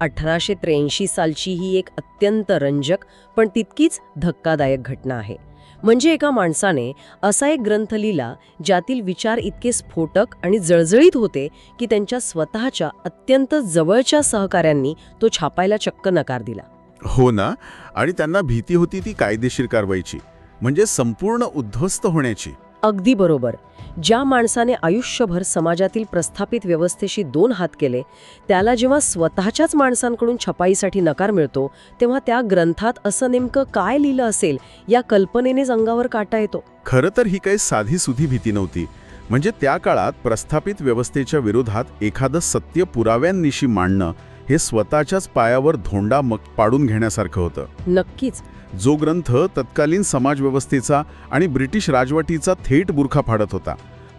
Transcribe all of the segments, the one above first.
1883 सालची ही एक अत्यंत रंजक पण तितकीच धक्कादायक घटना आहे. म्हणजे एका माणसाने असा एक ग्रंथ लिहिला ज्यातील विचार इतके स्फोटक आणि जळजळीत होते की त्यांच्या स्वतःच्या अत्यंत जवळच्या सहकाऱ्यांनी तो छापायला चक्क नकार दिला. हो ना. आणि त्यांना भीती होती ती कायदेशीर कारवाईची, म्हणजे संपूर्ण उद्ध्वस्त होण्याची. अगदी बरोबर. ज्या माणसाने आयुष्यभर समाजातील प्रस्थापित व्यवस्थेशी दोन हात केले, त्याला जेव्हा स्वतःच्याच माणसांकडून छपाईसाठी नकार मिळतो, तेव्हा त्या ग्रंथात असं नेमकं काय लिहिलं असेल या कल्पनेनेच अंगावर काटा येतो. खरं तर ही काही साधीसुधी भीती नव्हती. म्हणजे त्या काळात प्रस्थापित व्यवस्थेच्या विरोधात एखादं सत्य पुराव्यांनिशी मांडणं हे स्वतःच्याच पायावर धोंडा पाडून घेण्यासारखं होतं. नक्कीच. जो ग्रंथ तत्कालीन समाजव्यवस्थेचा आणि ब्रिटिश राजवटीचा थेट बुरखा फाडत होता,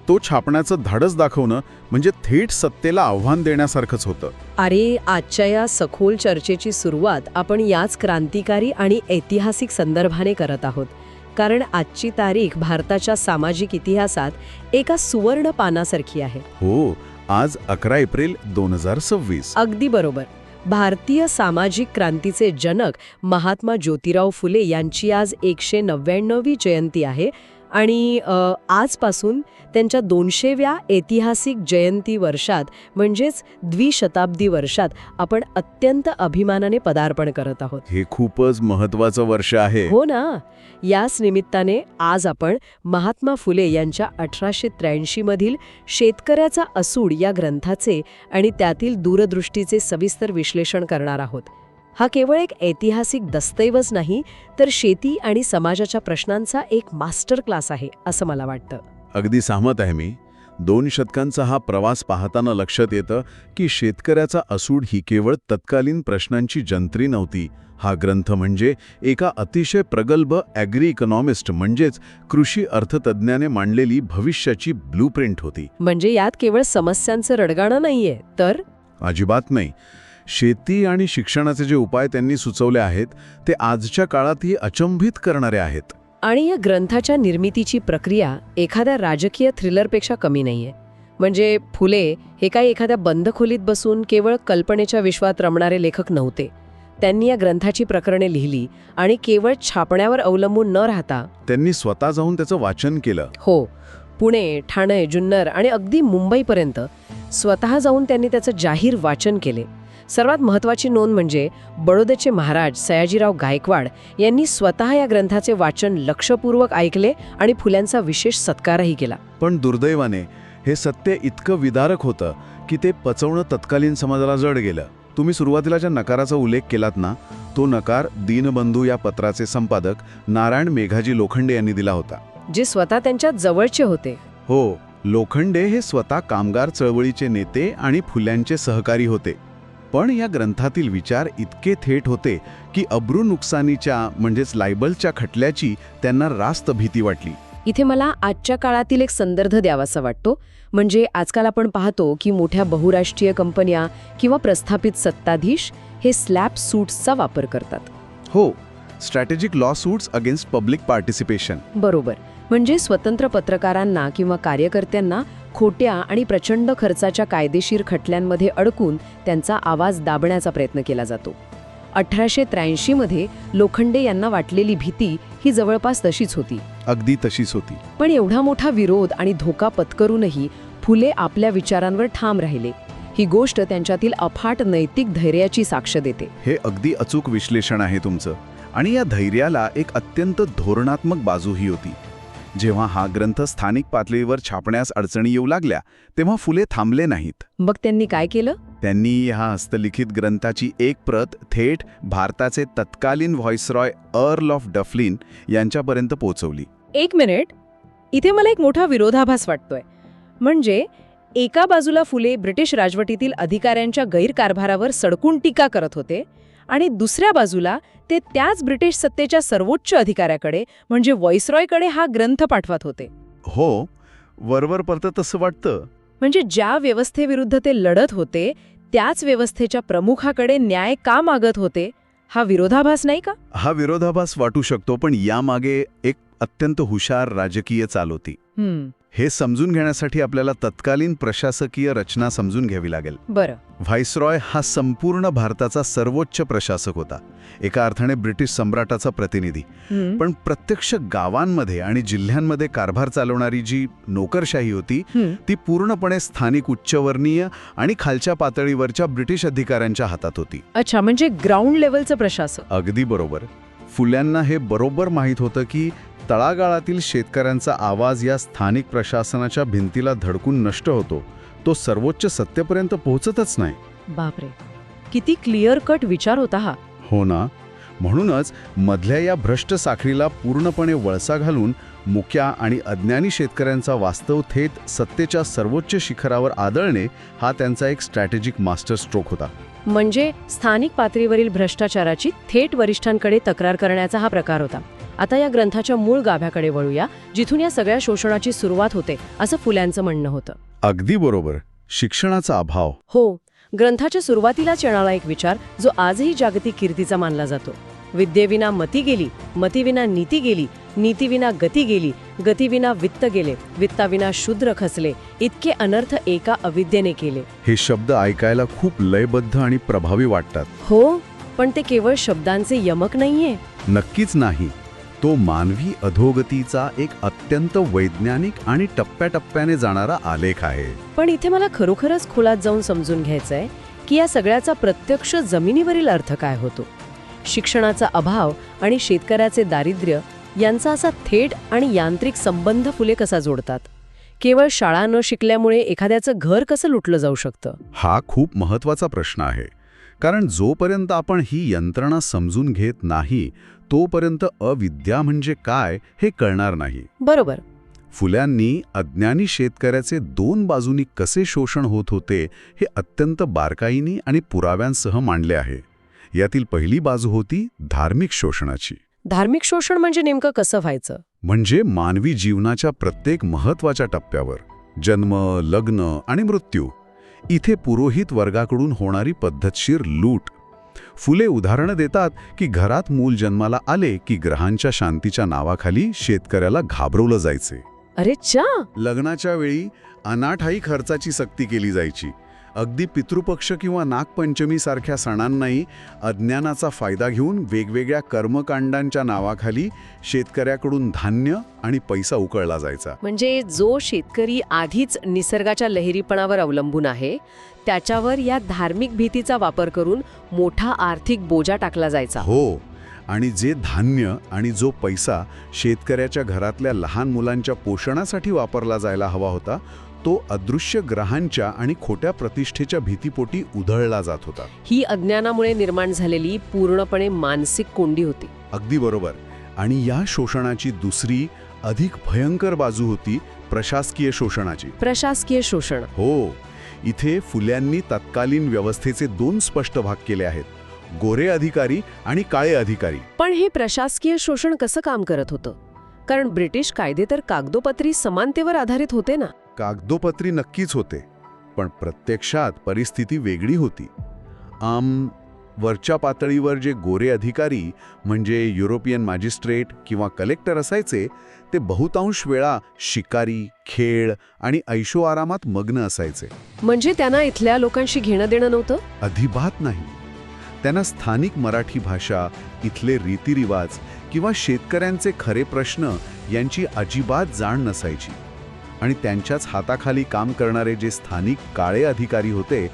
तो छापण्याचं धाडस दाखवणं म्हणजे थेट सत्तेला आव्हान देण्यासारखंच होतं. अरे, आजच्या या सखोल चर्चेची सुरुवात आपण याच क्रांतिकारी आणि ऐतिहासिक संदर्भाने करत आहोत. कारण आजची तारीख भारताच्या सामाजिक इतिहासात एका सुवर्ण पानासारखी आहे. हो, आज 11 एप्रिल 2026. अगदी बरोबर. भारतीय सामाजिक क्रांतीचे जनक महात्मा ज्योतिराव फुले यांची आज 199वी जयंती आहे आणि आजपासून त्यांच्या 200व्या ऐतिहासिक जयंती वर्षात म्हणजेच द्विशताब्दी वर्षात आपण अत्यंत अभिमानाने पदार्पण करत आहोत. हे खूपच महत्त्वाचं वर्ष आहे. हो ना. याच निमित्ताने आज आपण महात्मा फुले यांच्या 1883 मधील शेतकऱ्याचा असूड या ग्रंथाचे आणि त्यातील दूरदृष्टीचे सविस्तर विश्लेषण करणार आहोत. हा केवळ एक ऐतिहासिक दस्तऐवज नाही, तर शेती आणि समाजाच्या प्रश्नांचा एक मास्टर क्लास आहे असं मला वाटतं. अगदी सहमत आहे मी. 2 शतकांचा हा प्रवास पाहताना लक्षात येतं की शेतकऱ्याचा असूड ही केवळ तत्कालीन प्रश्नांची जंत्री नव्हती. हा ग्रंथ म्हणजे एका अतिशय प्रगल्भ ॲग्री इकॉनॉमिस्ट म्हणजेच कृषी अर्थतज्ञाने मांडलेली भविष्याची ब्लूप्रिंट होती. म्हणजे यात केवळ समस्यांचं रडगाणं नाहीये, तर अजिबात नाही. शेती आणि शिक्षणाचे जे उपाय त्यांनी सुचवले आहेत ते आजच्या काळातही अचंबित करणारे आहेत. आणि या ग्रंथाच्या निर्मितीची प्रक्रिया एखाद्या राजकीय थ्रिलरपेक्षा कमी नाहीये. म्हणजे फुले हे काही एखाद्या बंद खोलीत बसून केवळ कल्पनेच्या विश्वात रमणारे लेखक नव्हते. त्यांनी या ग्रंथाची प्रकरणे लिहिली आणि केवळ छापण्यावर अवलंबून न राहता त्यांनी स्वतः जाऊन त्याचं वाचन केलं. हो, पुणे, ठाणे, जुन्नर आणि अगदी मुंबईपर्यंत स्वतः जाऊन त्यांनी त्याचं जाहीर वाचन केले. सर्वात महत्त्वाची नोंद म्हणजे बडोद्याचे महाराज सयाजीराव गायकवाड यांनी स्वतः या ग्रंथाचे वाचन लक्षपूर्वक ऐकले आणि फुल्यांचा विशेष सत्कारही केला. पण दुर्दैवाने हे सत्य इतकं विदारक होतं की ते पचवणं तत्कालीन समाजाला जड गेलं. तुम्ही सुरुवातीला ज्या नकाराचा उल्लेख केलात ना, तो नकार दीनबंधू या पत्राचे संपादक नारायण मेघाजी लोखंडे यांनी दिला होता, जे स्वतः त्यांच्या जवळचे होते. हो, लोखंडे हे स्वतः कामगार चळवळीचे नेते आणि फुल्यांचे सहकारी होते. पण या ग्रंथातील विचार इतके थेट होते की अब्रू नुकसानीच्या म्हणजेच लायबलच्या खटल्याची त्यांना रास्त भीती वाटली. इथे मला आजच्या काळातील एक संदर्भ द्यावासा वाटतो. म्हणजे आजकाल आपण पाहतो की मोठ्या बहुराष्ट्रीय कंपन्या किंवा प्रस्थापित सत्ताधीश हे स्लॅप सूट्सचा वापर करतात. हो, strategic law suits against public participation. बरोबर. म्हणजे स्वतंत्र पत्रकारांना किंवा कार्यकर्त्यांना खोट्या आणि प्रचंड खर्चाच्या कायदेशीर खटल्यांमध्ये अडकून त्यांचा आवाज दाबण्याचा प्रयत्न केला जातो. 1883 मध्ये लोखंडे यांना वाटलेली भीती ही जवळपास तशीच होती. अगदी तशीच होती. पण एवढा मोठा विरोध आणि धोका पत्करूनही फुले आपल्या विचारांवर ठाम राहिले. ही गोष्ट त्यांच्यातील अफाट नैतिक धैर्याची साक्ष देते. हे अगदी अचूक विश्लेषण आहे तुमचं. आणि या धैर्याला एक अत्यंत धोरणात्मक बाजूही होती. जेव्हा हा ग्रंथ स्थानिक पातळीवर छापण्यास अडचणी येऊ लागल्या तेव्हा फुले थांबले नाहीत. मग त्यांनी काय केलं? त्यांनी ह्या हस्तलिखित ग्रंथाची एक प्रत थेट भारताचे तत्कालीन व्हॉइसरॉय अर्ल ऑफ डफलिन यांच्यापर्यंत पोहोचवली. एक मिनिट, इथे मला एक मोठा विरोधाभास वाटतोय. म्हणजे एका बाजूला फुले ब्रिटिश राजवटीतील अधिकाऱ्यांच्या गैरकारभारावर सडकून टीका करत होते आणि दुसऱ्या बाजूला ते त्याच ब्रिटिश सत्तेच्या सर्वोच्च अधिकाऱ्याकडे म्हणजे व्हॉइसरॉयकडे हा ग्रंथ पाठवत होते. हो, वरवर परत तसं वाटतं. म्हणजे ज्या व्यवस्थेविरुद्ध ते लढत होते त्याच व्यवस्थेच्या प्रमुखाकडे न्याय का मागत होते? हा विरोधाभास नाही का? हा विरोधाभास वाटू शकतो, पण यामागे एक अत्यंत हुशार राजकीय चाल होती. हे समजून घेण्यासाठी आपल्याला तत्कालीन प्रशासकीय रचना समजून घ्यावी लागेल. बरं. व्हाईसरॉय हा संपूर्ण भारताचा सर्वोच्च प्रशासक होता, एका अर्थाने ब्रिटिश सम्राटाचा प्रतिनिधी. पण प्रत्यक्ष गावांमध्ये आणि जिल्ह्यांमध्ये कारभार चालवणारी जी नोकरशाही होती ती पूर्णपणे स्थानिक उच्चवर्णीय आणि खालच्या पातळीवरच्या ब्रिटिश अधिकाऱ्यांच्या हातात होती. अच्छा, म्हणजे ग्राउंड लेवलचं प्रशासक. अगदी बरोबर. फुल्यांना हे बरोबर माहीत होतं की तळागाळातील शेतकऱ्यांचा आवाज या स्थानिक प्रशासनाच्या भिंतीला धडकून नष्ट होतो, तो सर्वोच्च सत्तेपर्यंत पोहोचतच नाही. बापरे, किती क्लिअर कट विचार होता हा. हो ना. म्हणूनच मधल्या या भ्रष्ट साखळीला पूर्णपणे वळसा घालून मुक्या आणि अज्ञानी शेतकऱ्यांचा वास्तव थेट सत्तेच्या सर्वोच्च शिखरावर आदळणे हा त्यांचा एक स्ट्रॅटेजिक मास्टर स्ट्रोक होता. म्हणजे स्थानिक पातळीवरील भ्रष्टाचाराची थेट वरिष्ठांकडे तक्रार करण्याचा हा प्रकार होता. आता या ग्रंथाच्या मूळ गाभ्याकडे वळूया, जिथून या सगळ्या शोषणाची सुरुवात होते, असं फुल्यांचं म्हणणं होतं. अगदी बरोबर. शिक्षणाचा अभाव. हो. ग्रंथाच्या सुरुवातीलाच येणारा एक विचार जो आजही जागतिक कीर्तीचा मानला जातो. विद्येविना मती गेली, मतीविना नीती गेली, नीतीविना गती गेली, गतीविना वित्त गेले, वित्ताविना शूद्र खचले, इतके अनर्थ एका अविद्येने केले. हे शब्द ऐकायला खूप लयबद्ध आणि प्रभावी वाटतात. हो, पण ते केवळ शब्दांचे यमक नाहीये. नक्कीच नाही. तो मानवी अधोगतीचा एक अत्यंत वैज्ञानिक आणि टप्प्याटप्प्याने जाणारा आलेख आहे. पण इथे मला खरोखरच खोलात जाऊन समजून घ्यायचंय की या सगळ्याचा प्रत्यक्ष जमिनीवरील अर्थ काय होतो. शिक्षणाचा अभाव आणि शेतकऱ्याचे दारिद्र्य यांचा असा थेट आणि यांत्रिक संबंध फुले कसा जोडतात. केवळ शाळा न शिकल्यामुळे एखाद्याचं घर कसं लुटलं जाऊ शकतं. हा खूप महत्त्वाचा प्रश्न आहे. कारण जोपर्यंत आपण ही यंत्रणा समजून घेत नाही तोपर्यंत अविद्या म्हणजे काय हे कळणार नाही. बरोबर. फुल्यांनी अज्ञानी शेतकऱ्याचे दोन बाजूनी कसे शोषण होत होते हे अत्यंत बारकाईने आणि पुराव्यांसह मांडले आहे. यातील पहिली बाजू होती धार्मिक शोषणाची. धार्मिक शोषण म्हणजे नेमकं कसं व्हायचं. म्हणजे मानवी जीवनाच्या प्रत्येक महत्त्वाच्या टप्प्यावर जन्म, लग्न आणि मृत्यू इथे पुरोहित वर्गाकडून होणारी पद्धतशीर लूट. फुले उदाहरणं देतात की घरात मूल जन्माला आले की ग्रहांच्या शांतीच्या नावाखाली शेतकऱ्याला घाबरवलं जायचे. अरे चा. लग्नाच्या वेळी अनाठायी खर्चाची सक्ती केली जायची. अगदी पितृपक्ष किंवा नागपंचमी सारख्या सणांनाही अज्ञानाचा फायदा घेऊन वेगवेगळ्या कर्मकांडांच्या नावाखाली शेतकऱ्याकडून धान्य आणि पैसा उकळला जायचा. म्हणजे जो शेतकरी आधीच निसर्गाच्या लहरीपणावर अवलंबून आहे त्याच्यावर या धार्मिक भीतीचा वापर करून मोठा आर्थिक बोजा टाकला जायचा. हो. आणि जे धान्य आणि जो पैसा शेतकऱ्याच्या घरातल्या लहान मुलांच्या पोषणासाठी वापरला जायला हवा होता तो अदृश्य ग्रहांच्या आणि खोट्या प्रतिष्ठेच्या भीतीपोटी उधळला जात होता. ही अज्ञानामुळे निर्माण झालेली पूर्णपणे मानसिक कोंडी होती. अगदी बरोबर. आणि या शोषणाची दुसरी अधिक भयंकर बाजू होती प्रशासकीय शोषणाची. प्रशासकीय शोषण. हो. इथे फुल्यांनी तत्कालीन व्यवस्थेचे दोन स्पष्ट भाग केले आहेत, गोरे अधिकारी आणि काळे अधिकारी. पण हे प्रशासकीय शोषण कसं काम करत होतं. कारण ब्रिटिश कायदे तर कागदोपत्री समानतेवर आधारित होते ना. कागदोपत्री नक्कीच होते, पण प्रत्यक्षात परिस्थिती वेगळी होती. वरच्या पातळीवर जे गोरे अधिकारी म्हणजे युरोपियन मॅजिस्ट्रेट किंवा कलेक्टर असायचे ते बहुतांश वेळा शिकारी, खेळ आणि ऐशोआरामात मग्न असायचे. म्हणजे त्यांना इथल्या लोकांशी घेणं देणं नव्हतं. अजिबात नाही. त्यांना स्थानिक मराठी भाषा, इथले रीतिरिवाज किंवा शेतकऱ्यांचे खरे प्रश्न यांची अजिबात जाण नसायची. आणि त्यांच्याच हाताखाली काम करणारे जे स्थानिक काळे अधिकारी होते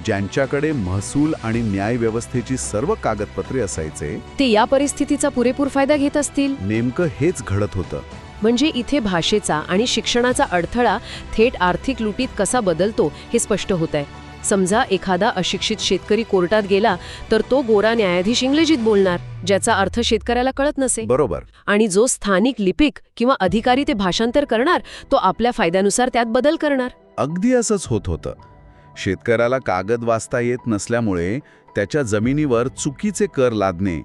ज्यांच्याकडे महसूल आणि न्याय व्यवस्थेची सर्व कागदपत्रे असायचे ते या परिस्थितीचा पुरेपूर फायदा घेत असतील. नेमकं हेच घडत होतं. म्हणजे इथे भाषेचा आणि शिक्षणाचा अडथळा थेट आर्थिक लुटीत कसा बदलतो हे स्पष्ट होत आहे. समजा एखादा अशिक्षित शेतकरी कोर्टात गेला तर तो गोरा न्यायाधीश इंग्रजीत बोलणार, ज्याचा अर्थ शेतकऱ्याला कळत नसे. बरोबर. आणि जो स्थानिक लिपिक किंवा अधिकारी ते भाषांतर करणार तो आपल्या फायद्यानुसार त्यात बदल करणार. अगदी असंच होत होतं. शेतकऱ्याला कागद वाचता येत नसल्यामुळे त्याच्या जमिनीवर चुकीचे कर लादणे,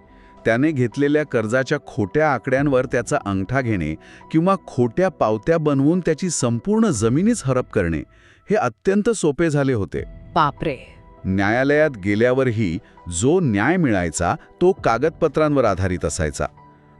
त्याने घेतलेल्या कर्जाच्या खोट्या आकड्यांवर त्याचा अंगठा घेणे किंवा खोट्या पावत्या बनवून त्याची संपूर्ण जमिनीच हडप करणे हे अत्यंत सोपे झाले होते. बापरे. न्यायालयात गेल्यावरही जो न्याय मिळायचा तो कागदपत्रांवर आधारित असायचा.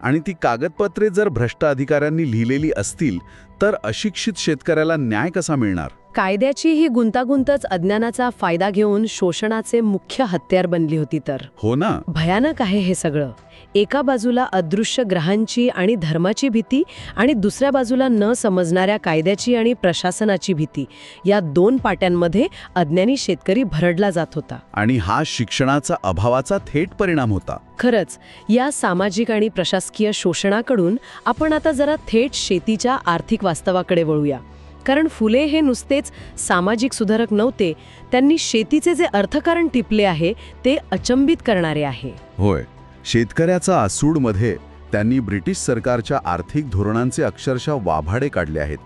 आणि ती कागदपत्रे जर भ्रष्ट अधिकाऱ्यांनी लिहिलेली असतील तर अशिक्षित शेतकऱ्याला न्याय कसा मिळणार? कायद्याची ही गुंतागुंतच अज्ञानाचा फायदा घेऊन शोषणाचे मुख्य हत्यार बनली होती तर. हो ना. भयानक आहे हे सगळं. एका बाजूला अदृश्य ग्रहांची आणि धर्माची भीती आणि दुसऱ्या बाजूला न समजणाऱ्या कायद्याची आणि प्रशासनाची भीती. या दोन पाट्यांमध्ये अज्ञानी शेतकरी भरडला जात होता. आणि हा शिक्षणाचा अभावाचा थेट परिणाम होता. खरंच, या सामाजिक आणि प्रशासकीय शोषणाकडून आपण आता जरा थेट शेतीच्या आर्थिक वास्तवाकडे वळूया. कारण फुले हे नुसतेच सामाजिक सुधारक नव्हते, त्यांनी शेतीचे जे अर्थकारण टिपले आहे ते अचंबित करणारे आहे. होय, शेतकऱ्याचा असूडमध्ये त्यांनी ब्रिटिश सरकारच्या आर्थिक धोरणांचे अक्षरशः वाभाडे काढले आहेत.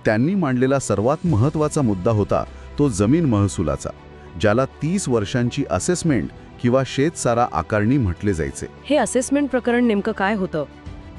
त्यांनी मांडलेला सर्वात महत्त्वाचा मुद्दा होता तो जमीन महसुलाचा, ज्याला 30 वर्षांची असेसमेंट किंवा शेतसारा आकारणी म्हटले जायचे. हे असेसमेंट प्रकरण नेमकं काय होतं?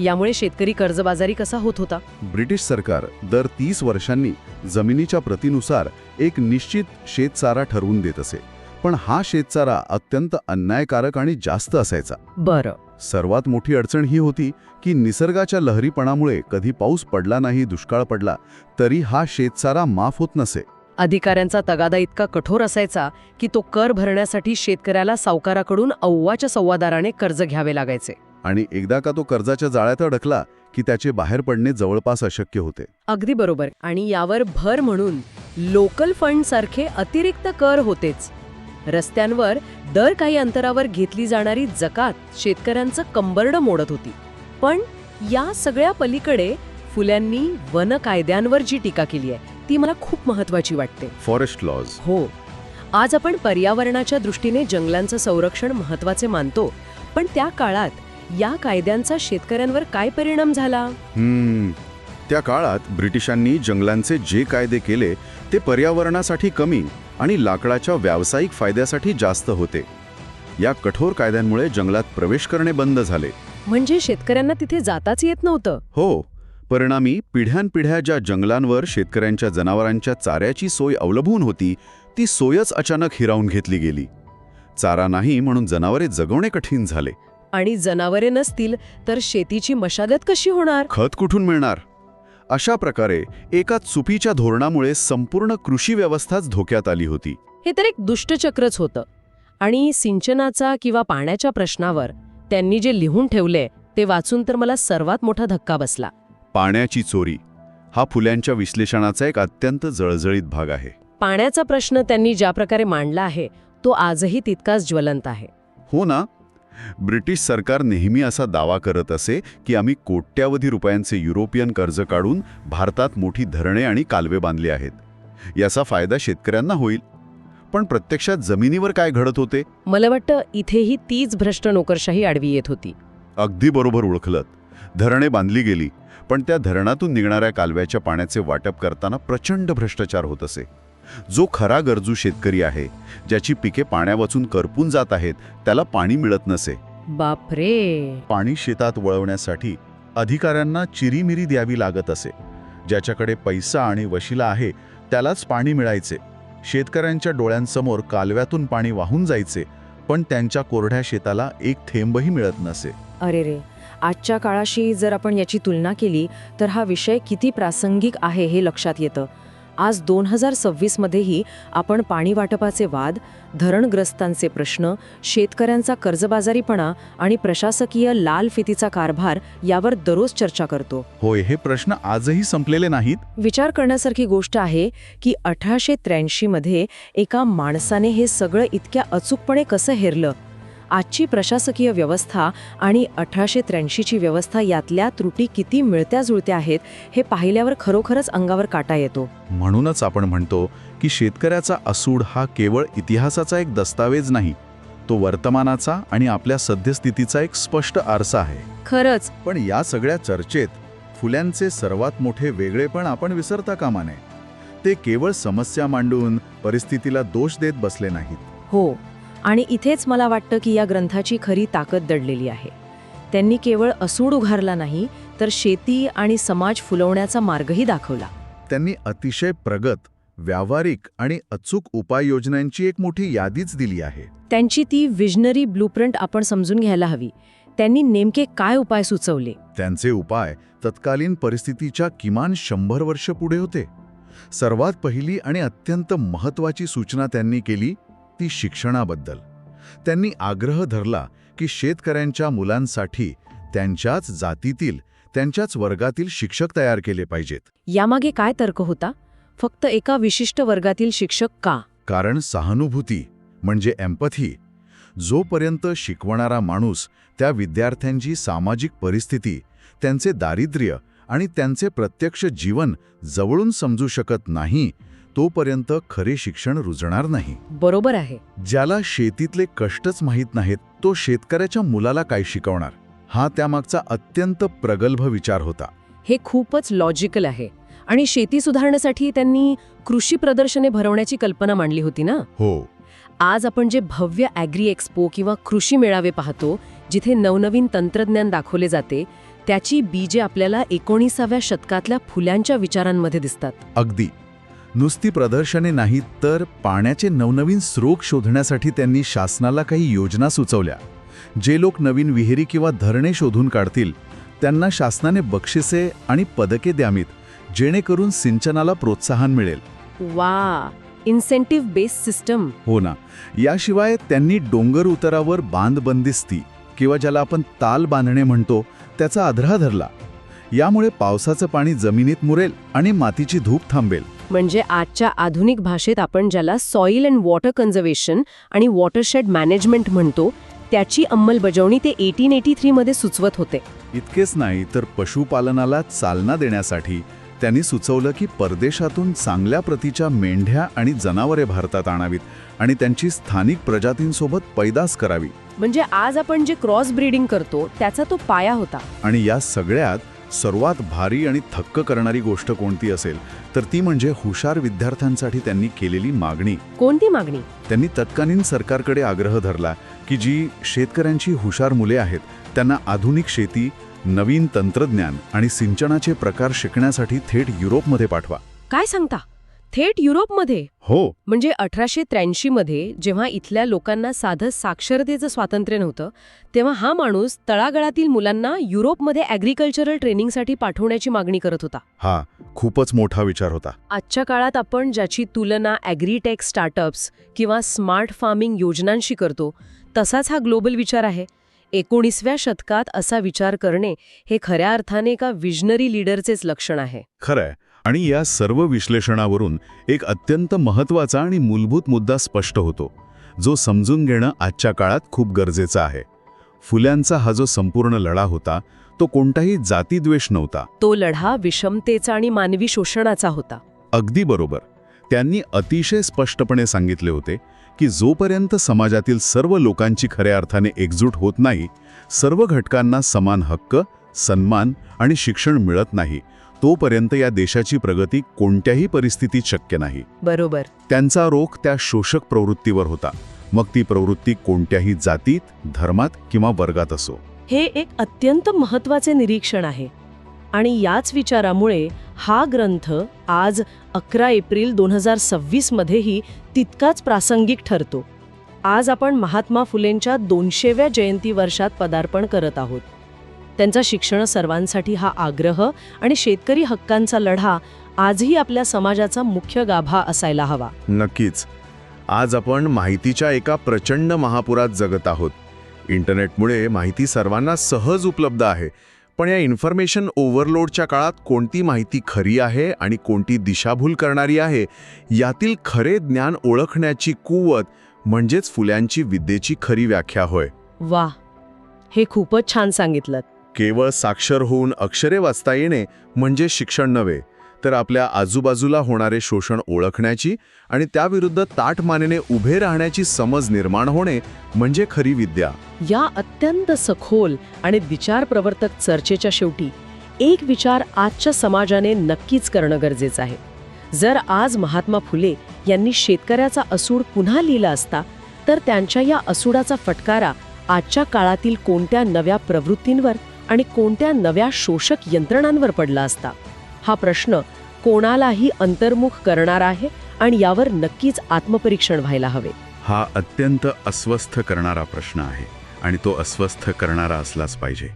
यामुळे शेतकरी कर्जबाजारी कसा होत होता? ब्रिटिश सरकार दर 30 वर्षांनी जमिनीच्या प्रतीनुसार एक निश्चित शेतसारा ठरवून देत असे. पण हा शेतसारा अत्यंत अन्यायकारक आणि जास्त असायचा. बरं. सर्वात मोठी अडचण ही होती की निसर्गाच्या लहरीपणामुळे कधी पाऊस पडला नाही, दुष्काळ पडला तरी हा शेतसारा माफ होत नसे. अधिकाऱ्यांचा तगादा इतका कठोर असायचा की तो कर भरण्यासाठी शेतकऱ्याला सावकाराकडून अव्वाच्या सव्वा दराने कर्ज घ्यावे लागायचे. आणि एकदा का तो कर्जाच्या जाळ्यात अडकला की त्याचे बाहेर पडणे जवळपास अशक्य होते. अगदी बरोबर. आणि यावर भर म्हणून लोकल फंड सारखे अतिरिक्त कर होतेच. रस्त्यांवर दर काही अंतरावर घेतली जाणारी जकात शेतकऱ्यांचं कंबरडं मोडत होती. पण या सगळ्या पलीकडे फुल्यांनी वन कायद्यांवर जी टीका केली आहे ती मला खूप महत्त्वाची वाटते. Forest lodge. हो, आज आपण पर्यावरणाच्या दृष्टीने जंगलांचं संरक्षण महत्त्वाचे मानतो, पण त्या काळात या कायद्यांचा शेतकऱ्यांवर काय परिणाम झाला? त्या काळात ब्रिटिशांनी जंगलांचे जे कायदे केले ते पर्यावरणासाठी कमी आणि लाकडाच्या व्यावसायिक फायद्यासाठी जास्त होते. या कठोर कायद्यांमुळे जंगलात प्रवेश करणे बंद झाले. म्हणजे शेतकऱ्यांना तिथे जाताच येत नव्हतं. हो, परिणामी पिढ्यानपिढ्या ज्या जंगलांवर शेतकऱ्यांच्या जनावरांच्या चाऱ्याची सोय अवलंबून होती ती सोयच अचानक हिरावून घेतली गेली. चारा नाही म्हणून जनावरे जगवणे कठीण झाले. आणि जनावरे नसतील तर शेतीची मशागत कशी होणार? खत कुठून मिळणार? अशा प्रकारे एका चुकीच्या धोरणामुळे संपूर्ण कृषी व्यवस्थाच धोक्यात आली होती. हे तर एक दुष्टचक्रच होतं. आणि सिंचनाचा किंवा पाण्याच्या प्रश्नावर त्यांनी जे लिहून ठेवले ते वाचून तर मला सर्वात मोठा धक्का बसला. पाण्याची चोरी हा फुल्यांच्या विश्लेषणाचा एक अत्यंत जळजळीत भाग आहे. पाण्याचा प्रश्न त्यांनी ज्या प्रकारे मांडला आहे तो आजही तितकाच ज्वलंत आहे. हो ना. ब्रिटिश सरकार नेहमी असा दावा करत असे की आम्ही कोट्यावधी रुपयांचे युरोपियन कर्ज काढून भारतात मोठी धरणे आणि कालवे बांधली आहेत. याचा फायदा शेतकऱ्यांना होईल. पण प्रत्यक्षात जमिनीवर काय घडत होते? मला वाटतं इथेही तीच भ्रष्ट नोकरशाही आडवी येत होती. अगदी बरोबर ओळखलत. धरणे बांधली गेली, पण त्या धरणातून निघणाऱ्या कालव्याच्या पाण्याचे वाटप करताना प्रचंड भ्रष्टाचार होत असे. जो खरा गरजू शेतकरी आहे, ज्याची पिके पाण्यावाचून करपून जात आहेत, त्याला पाणी मिळत नसे. बापरे. पाणी शेतात वळवण्यासाठी अधिकाऱ्यांना चिरीमिरी द्यावी लागत असे. ज्याच्याकडे पैसा आणि वशिला आहे त्यालाच पाणी मिळायचे. शेतकऱ्यांच्या डोळ्यांसमोर कालव्यातून पाणी वाहून जायचे, पण त्यांच्या कोरड्या शेताला एक थेंबही मिळत नसे. अरे रे, आजच्या काळाशी जर आपण याची तुलना केली तर हा विषय किती प्रासंगिक आहे हे लक्षात येतं. आज 2026 मध्येही आपण पाणी वाटपाचे वाद, धरणग्रस्तांचे प्रश्न, शेतकऱ्यांचा कर्जबाजारीपणा आणि प्रशासकीय लाल फितीचा कारभार यावर दररोज चर्चा करतो. होय, हे प्रश्न आजही संपलेले नाहीत. विचार करण्यासारखी गोष्ट आहे की 1883 मध्ये एका माणसाने हे सगळं इतक्या अचूकपणे कसं हेरलं. आजची प्रशासकीय व्यवस्था आणि 1883ची व्यवस्था यातल्या त्रुटी किती मिळत्या जुळत्या आहेत हे पाहिल्यावर खरोखरच अंगावर काटा येतो. म्हणूनच आपण म्हणतो की शेतकऱ्याचा असूड हा केवळ इतिहासाचा एक दस्तावेज नाही, तो वर्तमानाचा आणि आपल्या सद्यस्थितीचा एक स्पष्ट आरसा आहे. खरंच. पण या सगळ्या चर्चेत फुल्यांचे सर्वात मोठे वेगळेपण आपण विसरता कामा नये. ते केवळ समस्या मांडून परिस्थितीला दोष देत बसले नाहीत. हो, आणि इथेच मला वाटतं की या ग्रंथाची खरी ताकद दडलेली आहे. त्यांनी केवळ असूड उघारला नाही तर शेती आणि समाज फुलवण्याचा मार्गही दाखवला. त्यांनी अतिशय प्रगत, व्यावहारिक आणि अचूक उपाययोजनांची एक मोठी यादीच दिली आहे. त्यांची ती विजनरी ब्लूप्रिंट आपण समजून घ्यायला हवी. त्यांनी नेमके काय उपाय सुचवले? त्यांचे उपाय तत्कालीन परिस्थितीच्या किमान 100 वर्ष पुढे होते. सर्वात पहिली आणि अत्यंत महत्त्वाची सूचना त्यांनी केली ती शिक्षणाबद्दल. त्यांनी आग्रह धरला की शेतकऱ्यांच्या मुलांसाठी त्यांच्याच जातीतील, त्यांच्याच वर्गातील शिक्षक तयार केले पाहिजेत. यामागे काय तर्क होता? फक्त एका विशिष्ट वर्गातील शिक्षक का? कारण सहानुभूती म्हणजे एम्पथी. जोपर्यंत शिकवणारा माणूस त्या विद्यार्थ्यांची सामाजिक परिस्थिती, त्यांचे दारिद्र्य आणि त्यांचे प्रत्यक्ष जीवन जवळून समजू शकत नाही, तोपर्यंत खरे शिक्षण रुजणार नाही. बरोबर आहे. ज्याला शेतीतले कष्टच माहीत नाहीत, तो शेतकऱ्याच्या मुलाला काय शिकवणार? हा त्यामागचा अत्यंत प्रगल्भ विचार होता. हे खूपच लॉजिकल आहे. आणि शेती सुधारण्यासाठी त्यांनी कृषी प्रदर्शने भरवण्याची कल्पना मांडली होती ना? हो. आज आपण जे भव्य ॲग्री एक्स्पो किंवा कृषी मेळावे पाहतो, जिथे नवनवीन तंत्रज्ञान दाखवले जाते, त्याची बीजे आपल्याला 19व्या शतकातल्या फुल्यांच्या विचारांमध्ये दिसतात. अगदी. नुसती प्रदर्शने नाहीत, तर पाण्याचे नवनवीन स्रोत शोधण्यासाठी त्यांनी शासनाला काही योजना सुचवल्या. जे लोक नवीन विहिरी किंवा धरणे शोधून काढतील, त्यांना शासनाने बक्षिसे आणि पदके द्यावीत, जेणेकरून सिंचनाला प्रोत्साहन मिळेल. वा, इन्सेंटिव्ह बेस्ड सिस्टम. हो ना. याशिवाय त्यांनी डोंगर उतारावर बांध बंदिस्ती किंवा ज्याला आपण ताल बांधणे म्हणतो, त्याचा आधार धरला. यामुळे पावसाचं पाणी जमिनीत मुरेल आणि मातीची धूप थांबेल. म्हणजे आजच्या आधुनिक भाषेत आपण ज्याला सॉईल अँड वॉटर कन्झर्वेशन आणि वॉटरशेड मॅनेजमेंट म्हणतो, त्याची अंमलबजावणी ते 1883 मध्ये सुचवत होते. इतकेच नाही, तर पशुपालनाला चालना देण्यासाठी त्यांनी सुचवलं की परदेशातून चांगल्या प्रतीच्या मेंढ्या आणि जनावरे भारतात आणावीत आणि त्यांची स्थानिक प्रजातींसोबत पैदास करावी. म्हणजे आज आपण जे क्रॉस ब्रीडिंग करतो, त्याचा तो पाया होता. आणि या सगळ्यात सर्वात भारी आणि थक्क करणारी गोष्ट कोणती असेल, तर ती म्हणजे हुशार विद्यार्थ्यांसाठी त्यांनी केलेली मागणी. कोणती मागणी? त्यांनी तत्कालीन सरकारकडे आग्रह धरला की जी शेतकऱ्यांची हुशार मुले आहेत, त्यांना आधुनिक शेती, नवीन तंत्रज्ञान आणि सिंचनाचे प्रकार शिकण्यासाठी थेट युरोपमध्ये पाठवा. काय सांगता? थेट युरोपमध्ये? हो. म्हणजे 1883 मध्ये जेव्हा इथल्या लोकांना साधं साक्षरतेचं स्वातंत्र्य नव्हतं, तेव्हा हा माणूस तळागाळातील मुलांना युरोपमध्ये ॲग्रिकल्चरल ट्रेनिंगसाठी पाठवण्याची मागणी करत होता. हा खूपच मोठा विचार होता. आजच्या काळात आपण ज्याची तुलना ॲग्रीटेक स्टार्टअप्स किंवा स्मार्ट फार्मिंग योजनांशी करतो, तसाच हा ग्लोबल विचार आहे. 19व्या शतकात असा विचार करणे हे खऱ्या अर्थाने एका विजनरी लीडरचेच लक्षण आहे. खरंय. आणि या सर्व विश्लेषणावरून एक अत्यंत महत्त्वाचा आणि मूलभूत मुद्दा स्पष्ट होतो, जो समजून घेणं आजच्या काळात खूप गरजेचं आहे. फुल्यांचा हा जो संपूर्ण लढा होता, तो कोणताही जातीद्वेष नव्हता. तो लढा विषमतेचा आणि मानवी शोषणाचा होता. अगदी बरोबर. त्यांनी अतिशय स्पष्टपणे सांगितले होते की जोपर्यंत समाजातील सर्व लोकांची खऱ्या अर्थाने एकजूट होत नाही, सर्व घटकांना समान हक्क, सन्मान आणि शिक्षण मिळत नाही, तोपर्यंत या देशाची प्रगती कोणत्याही परिस्थितीत शक्य नाही. बरोबर. त्यांचा रोख त्या शोषक प्रवृत्तीवर होता, मग ती प्रवृत्ती कोणत्याही जातीत, धर्मात किंवा वर्गात असो. हे एक अत्यंत महत्त्वाचे निरीक्षण आहे. आणि याच विचारामुळे हा ग्रंथ आज 11 एप्रिल 2026 मध्येही तितकाच प्रासंगिक ठरतो. आज आपण महात्मा फुलेंच्या 200व्या जयंती वर्षात पदार्पण करत आहोत. त्यांचा शिक्षण सर्वांसाठी हा आग्रह आणि शेतकरी हक्कांचा लढा आजही आपल्या समाजाचा मुख्य गाभा असायला हवा. नक्कीच. आज आपण माहितीच्या एका प्रचंड महापुरात जगत आहोत. इंटरनेटमुळे माहिती सर्वांना सहज उपलब्ध आहे, पण या इन्फॉर्मेशन ओव्हरलोडच्या काळात कोणती माहिती खरी आहे आणि कोणती दिशाभूल करणारी आहे, यातील खरे ज्ञान ओळखण्याची कुवत म्हणजेच फुल्यांची विद्येची खरी व्याख्या होय. वा, हे खूपच छान सांगितलं. केवळ साक्षर होऊन अक्षरे वाचता येणे म्हणजे शिक्षण नव्हे, तर आपल्या आजूबाजूला होणारे शोषण ओळखण्याची आणि त्याविरुद्ध ताठ मानेने उभे राहण्याची समज निर्माण होणे म्हणजे खरी विद्या. या अत्यंत सखोल आणि विचारप्रवर्तक चर्चेच्या शेवटी एक विचार आजच्या समाजाने नक्कीच करणं गरजेचं आहे. जर आज महात्मा फुले यांनी शेतकऱ्याचा असूड पुन्हा लिहिला असता, तर त्यांच्या या असूडाचा फटकारा आजच्या काळातील कोणत्या नव्या प्रवृत्तींवर आणि कोणत्या नव्या शोषक यंत्रणांवर पडला असता? हा प्रश्न कोणालाही अंतर्मुख करणारा आहे आणि यावर नक्कीच आत्मपरीक्षण व्हायला हवे. हा अत्यंत अस्वस्थ करणारा प्रश्न आहे आणि तो अस्वस्थ करणारा असलाच पाहिजे.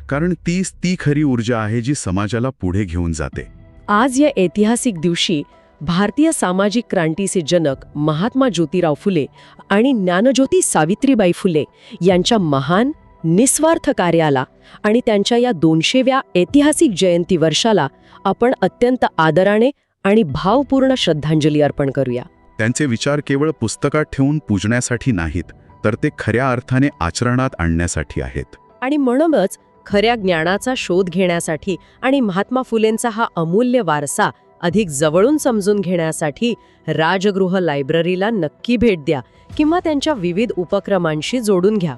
कारण तीच ती खरी ऊर्जा आहे जी समाजाला पुढे घेऊन जाते. आज या ऐतिहासिक दिवशी भारतीय सामाजिक क्रांतीचे जनक महात्मा ज्योतिराव फुले आणि ज्ञानज्योती सावित्रीबाई फुले यांच्या महान निस्वार्थ कार्याला आणि त्यांच्या या 200व्या ऐतिहासिक जयंती वर्षाला आपण अत्यंत आदराने आणि भावपूर्ण श्रद्धांजली अर्पण करूया. त्यांचे विचार केवळ पुस्तकात ठेवून पूजण्यासाठी नाहीत, तर ते खऱ्या अर्थाने आचरणात आणण्यासाठी आहेत. आणि म्हणूनच खऱ्या ज्ञानाचा शोध घेण्यासाठी आणि महात्मा फुलेंचा हा अमूल्य वारसा अधिक जवळून समजून घेण्यासाठी राजगृह लायब्ररीला नक्की भेट द्या किंवा त्यांच्या विविध उपक्रमांशी जोडून घ्या.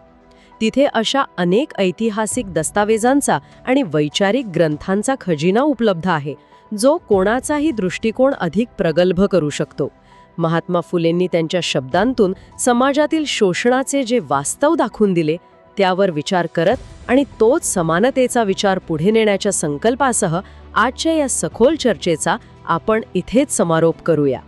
तिथे अशा अनेक ऐतिहासिक दस्तावेजांचा आणि वैचारिक ग्रंथांचा खजिना उपलब्ध आहे, जो कोणाचाही दृष्टिकोन अधिक प्रगल्भ करू शकतो. महात्मा फुलेंनी त्यांच्या शब्दांतून समाजातील शोषणाचे जे वास्तव दाखवून दिले, त्यावर विचार करत आणि तोच समानतेचा विचार पुढे नेण्याच्या संकल्पासह आजच्या या सखोल चर्चेचा आपण इथेच समारोप करूया.